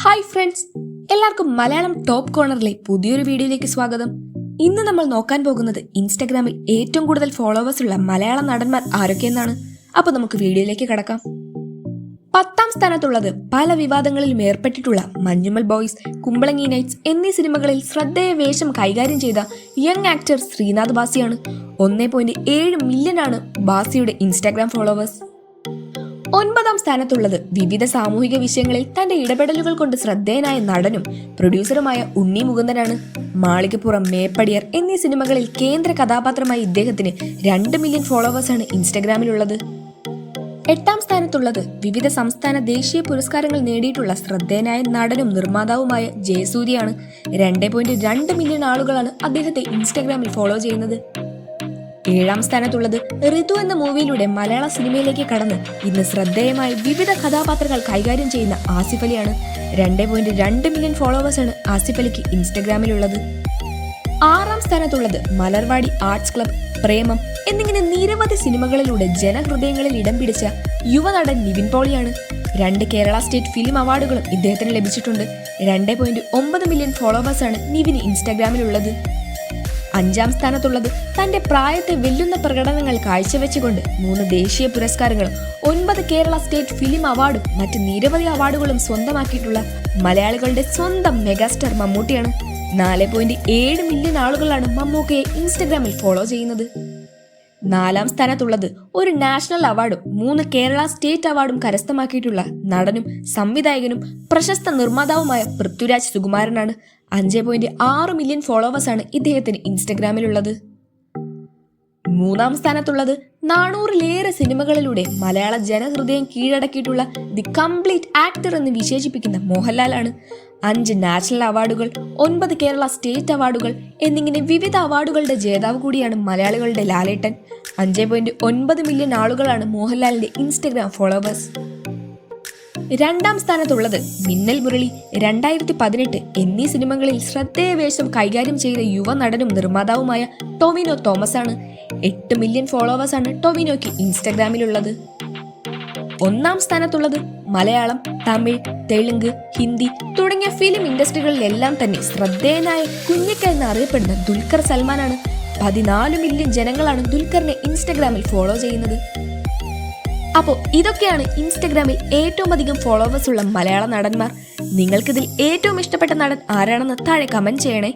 Hi friends, എല്ലാവർക്കും Malayalam top കോർണറിലെ പുതിയൊരു വീഡിയോയിലേക്ക് സ്വാഗതം. ഇന്ന് നമ്മൾ നോക്കാൻ പോകുന്നത് ഇൻസ്റ്റഗ്രാമിൽ ഏറ്റവും കൂടുതൽ ഫോളോവേഴ്സ് ഉള്ള മലയാള നടന്മാർ ആരൊക്കെയെന്നാണ്. അപ്പോൾ നമുക്ക് വീഡിയോയിലേക്ക് കടക്കാം. 10ാം സ്ഥാനത്തുള്ളത് പല വിവാദങ്ങളിലും ഏർപ്പെട്ടിട്ടുള്ള മഞ്ഞുമൽ ബോയ്സ്, കുമ്പളങ്ങി നൈറ്റ്സ് എന്നീ സിനിമകളിൽ ശ്രദ്ധേയ വേഷം കൈകാര്യം ചെയ്ത യങ് ആക്ടർ ശ്രീനാഥ് ബാസിയാണ്. 1.7 മില്യനാണ് ബാസിയുടെ ഇൻസ്റ്റാഗ്രാം ഫോളോവേഴ്സ്. 9ാം സ്ഥാനത്തുള്ളത് വിവിധ സാമൂഹിക വിഷയങ്ങളിൽ തന്റെ ഇടപെടലുകൾ കൊണ്ട് ശ്രദ്ധേയനായ നടനും പ്രൊഡ്യൂസറുമായ ഉണ്ണി മുകുന്ദനാണ്. മാളികപ്പുറം, മേപ്പടിയർ എന്നീ സിനിമകളിൽ കേന്ദ്ര കഥാപാത്രമായ ഇദ്ദേഹത്തിന് 2 മില്യൺ ഫോളോവേഴ്സാണ് ഇൻസ്റ്റഗ്രാമിലുള്ളത്. 8ാം സ്ഥാനത്തുള്ളത് വിവിധ സംസ്ഥാന ദേശീയ പുരസ്കാരങ്ങൾ നേടിയിട്ടുള്ള ശ്രദ്ധേയനായ നടനും നിർമ്മാതാവുമായ ജയസൂര്യയാണ്. 2.2 മില്യൺ ആളുകളാണ് അദ്ദേഹത്തെ ഇൻസ്റ്റഗ്രാമിൽ ഫോളോ ചെയ്യുന്നത്. 7ാം സ്ഥാനത്തുള്ളത് ഋതു എന്ന മൂവിയിലൂടെ മലയാള സിനിമയിലേക്ക് കടന്ന് ഇന്ന് ശ്രദ്ധേയമായ വിവിധ കഥാപാത്രങ്ങൾ കൈകാര്യം ചെയ്യുന്ന ആസിഫ് അലിയാണ്. 2.2 മില്യൺ ഫോളോവേഴ്സാണ് ആസിഫ് അലിക്ക് ഇൻസ്റ്റഗ്രാമിലുള്ളത്. 6ാം സ്ഥാനത്തുള്ളത് മലർവാടി ആർട്സ് ക്ലബ്, പ്രേമം എന്നിങ്ങനെ നിരവധി സിനിമകളിലൂടെ ജനഹൃദയങ്ങളിൽ ഇടം പിടിച്ച യുവനടൻ നിവിൻ പോളിയാണ്. 2 കേരള സ്റ്റേറ്റ് ഫിലിം അവാർഡുകളും ഇദ്ദേഹത്തിന് ലഭിച്ചിട്ടുണ്ട്. 2.9 മില്യൺ ഫോളോവേഴ്സാണ് നിവിന് ഇൻസ്റ്റഗ്രാമിലുള്ളത്. 5ാം സ്ഥാനത്തുള്ളത് തന്റെ പ്രായത്തെ വെല്ലുന്ന പ്രകടനങ്ങൾ കാഴ്ചവെച്ചുകൊണ്ട് 3 ദേശീയ പുരസ്കാരങ്ങളും 9 കേരള സ്റ്റേറ്റ് ഫിലിം അവാർഡും മറ്റ് നിരവധി അവാർഡുകളും സ്വന്തമാക്കിയിട്ടുള്ള മലയാളികളുടെ സ്വന്തം മെഗാസ്റ്റാർ മമ്മൂട്ടിയാണ്. 4.7 മില്യൺ ആളുകളാണ് മമ്മൂക്കയെ ഇൻസ്റ്റഗ്രാമിൽ ഫോളോ ചെയ്യുന്നത്. 4ാം സ്ഥാനത്തുള്ളത് ഒരു നാഷണൽ അവാർഡും 3 കേരള സ്റ്റേറ്റ് അവാർഡും കരസ്ഥമാക്കിയിട്ടുള്ള നടനും സംവിധായകനും പ്രശസ്ത നിർമ്മാതാവുമായ പൃഥ്വിരാജ് സുകുമാരനാണ്. 5.6 മില്യൺ ഫോളോവേഴ്സാണ് ഇദ്ദേഹത്തിന് ഇൻസ്റ്റഗ്രാമിലുള്ളത്. 3ാം സ്ഥാനത്തുള്ളത് 400-ലേറെ സിനിമകളിലൂടെ മലയാള ജനഹൃദയം കീഴടക്കിയിട്ടുള്ള ദി കംപ്ലീറ്റ് ആക്ടർ എന്ന് വിശേഷിപ്പിക്കുന്ന മോഹൻലാലാണ്. 5 നാഷണൽ അവാർഡുകൾ, 9 കേരള സ്റ്റേറ്റ് അവാർഡുകൾ എന്നിങ്ങനെ വിവിധ അവാർഡുകളുടെ ജേതാവ് കൂടിയാണ് മലയാളികളുടെ ലാലേട്ടൻ. 5.9 മില്യൺ ആളുകളാണ് മോഹൻലാലിന്റെ ഇൻസ്റ്റഗ്രാം ഫോളോവേഴ്സ്. 2ാം സ്ഥാനത്തുള്ളത് മിന്നൽ മുരളി, 2018 എന്നീ സിനിമകളിൽ ശ്രദ്ധേയ വേഷം കൈകാര്യം ചെയ്ത യുവ നടനും നിർമ്മാതാവുമായ ടൊവിനോ തോമസ് ആണ്. 8 മില്യൺ ഫോളോവേഴ്സാണ് ടൊവിനോയ്ക്ക് ഇൻസ്റ്റഗ്രാമിലുള്ളത്. 1ാം സ്ഥാനത്തുള്ളത് മലയാളം, തമിഴ്, തെലുങ്ക്, ഹിന്ദി തുടങ്ങിയ ഫിലിം ഇൻഡസ്ട്രികളിലെല്ലാം തന്നെ ശ്രദ്ധേയനായ കുഞ്ഞിക്ക എന്നറിയപ്പെടുന്ന ദുൽഖർ സൽമാനാണ്. 14 മില്യൺ ജനങ്ങളാണ് ദുൽഖറിനെ ഇൻസ്റ്റഗ്രാമിൽ ഫോളോ ചെയ്യുന്നത്. അപ്പോൾ ഇതൊക്കെയാണ് ഇൻസ്റ്റഗ്രാമിൽ ഏറ്റവും അധികം ഫോളോവേഴ്സ് ഉള്ള മലയാള നടന്മാർ. നിങ്ങൾക്കിതിൽ ഏറ്റവും ഇഷ്ടപ്പെട്ട നടൻ ആരാണെന്ന് താഴെ കമന്റ് ചെയ്യണേ.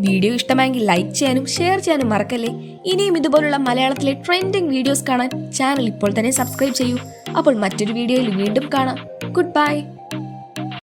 വീഡിയോ ഇഷ്ടമായെങ്കിൽ ലൈക്ക് ചെയ്യാനും ഷെയർ ചെയ്യാനും മറക്കല്ലേ. ഇനിയും ഇതുപോലുള്ള മലയാളത്തിലെ ട്രെൻഡിങ് വീഡിയോസ് കാണാൻ ചാനൽ ഇപ്പോൾ തന്നെ സബ്സ്ക്രൈബ് ചെയ്യൂ. അപ്പോൾ മറ്റൊരു വീഡിയോയിൽ വീണ്ടും കാണാം. Good bye.